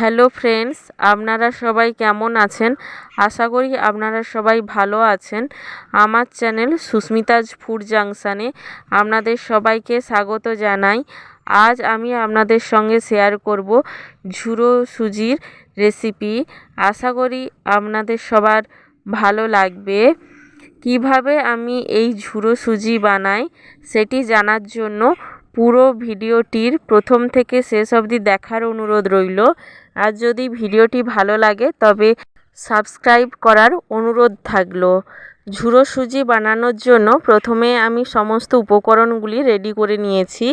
Hello friends, আপনারা সবাই কেমন আছেন? আশা করি আপনারা সবাই ভালো আছেন। আমার চ্যানেল সুস্মিতাজ ফুড জাংশানে আপনাদের সবাইকে স্বাগত জানাই। আজ আমি আপনাদের সঙ্গে শেয়ার করব ঝুরো সুজির রেসিপি। আশা করি আপনাদের সবার ভালো লাগবে। কিভাবে আমি এই ঝুরো সুজি বানাই সেটি জানার জন্য পুরো ভিডিওটির প্রথম থেকে শেষ অবধি দেখার অনুরোধ রইল। আর যদি ভিডিওটি ভালো লাগে তবে সাবস্ক্রাইব করার অনুরোধ থাকলো। ঝুরো সুজি বানানোর জন্য প্রথমে আমি সমস্ত উপকরণগুলি রেডি করে নিয়েছি।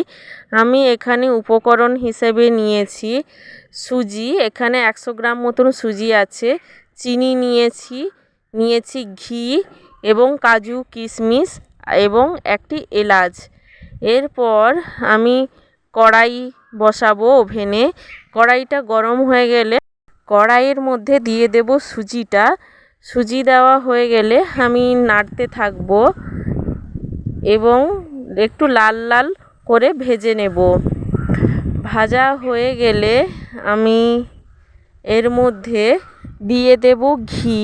আমি এখানে উপকরণ হিসেবে নিয়েছি সুজি, এখানে 100 গ্রাম মতন সুজি আছে, চিনি নিয়েছি ঘি এবং কাজু কিশমিশ এবং একটি এলাচ। এরপর আমি কড়াই বসাবো ওভেনে। কড়াইটা গরম হয়ে গেলে কড়াইয়ের মধ্যে দিয়ে দেব সুজিটা। সুজি দেওয়া হয়ে গেলে আমি নাড়তে থাকবো এবং একটু লাল লাল করে ভেজে নেব। ভাজা হয়ে গেলে আমি এর মধ্যে দিয়ে দেব ঘি।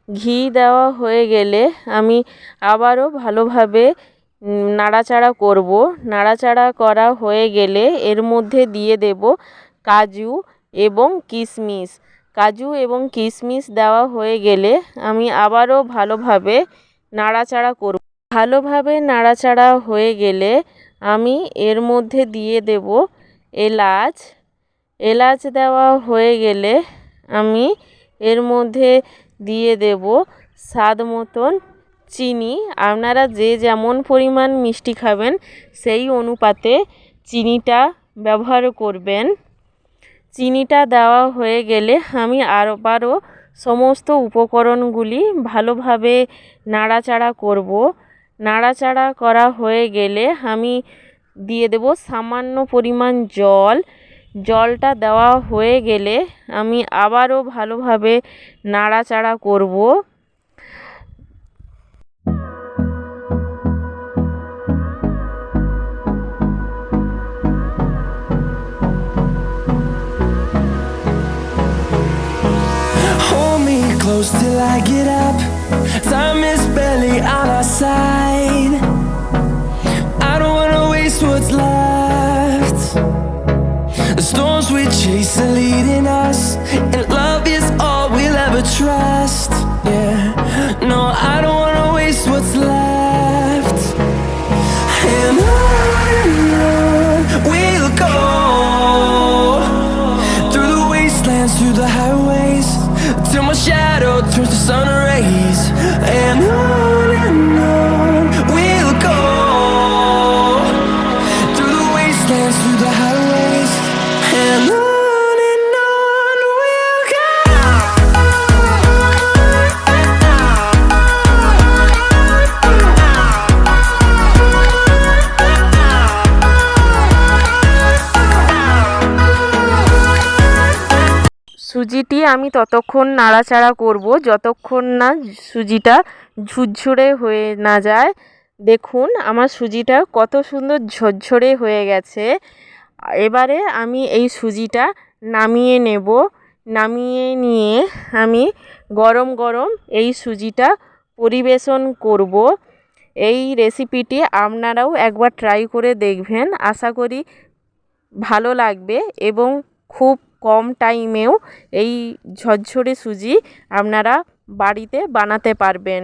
ঘি দেওয়া হয়ে গেলে আমি আবারও ভালোভাবে নাড়াচাড়া করব। নাড়াচাড়া করা হয়ে গেলে এর মধ্যে দিয়ে দেব কাজু এবং কিশমিশ। কাজু এবং কিশমিশ দেওয়া হয়ে গেলে আমি আবারও ভালোভাবে নাড়াচাড়া করব। ভালোভাবে নাড়াচাড়া হয়ে গেলে আমি এর মধ্যে দিয়ে দেব এলাচ। এলাচ দেওয়া হয়ে গেলে আমি এর মধ্যে দিয়ে দেব স্বাদ মতন চিনি। আপনারা যে যেমন পরিমাণ মিষ্টি খাবেন সেই অনুপাতে চিনিটা ব্যবহার করবেন। চিনিটা দেওয়া হয়ে গেলে আমি আবারও সমস্ত উপকরণগুলি ভালোভাবে নাড়াচাড়া করব। নাড়াচাড়া করা হয়ে গেলে আমি দিয়ে দেব সামান্য পরিমাণ জল। জলটা দেওয়া হয়ে গেলে আমি আবারও ভালোভাবে নাড়াচাড়া করব। Close till I get up. Time is barely on our side. I don't wanna waste what's left. The storms we chase are leading us, and love is all we'll ever trust. Yeah, no, I don't wanna waste what's left. And on we'll go, through the wastelands, through the highways, till my shadow turns to sun rays. And on we'll go, through the wastelands, through the highways. And on we'll go. সুজিটি আমি ততক্ষণ নাড়াচাড়া করব যতক্ষণ না সুজিটা ঝুরঝরে হয়ে না যায়। দেখুন আমার সুজিটা কত সুন্দর ঝরঝরে হয়ে গেছে। এবারে আমি এই সুজিটা নামিয়ে নেব। নামিয়ে নিয়ে আমি গরম গরম এই সুজিটা পরিবেশন করব। এই রেসিপিটি আপনারাও একবার ট্রাই করে দেখবেন। আশা করি ভালো লাগবে এবং খুব কম টাইমেও এই ঝরঝরে সুজি আপনারা বাড়িতে বানাতে পারবেন।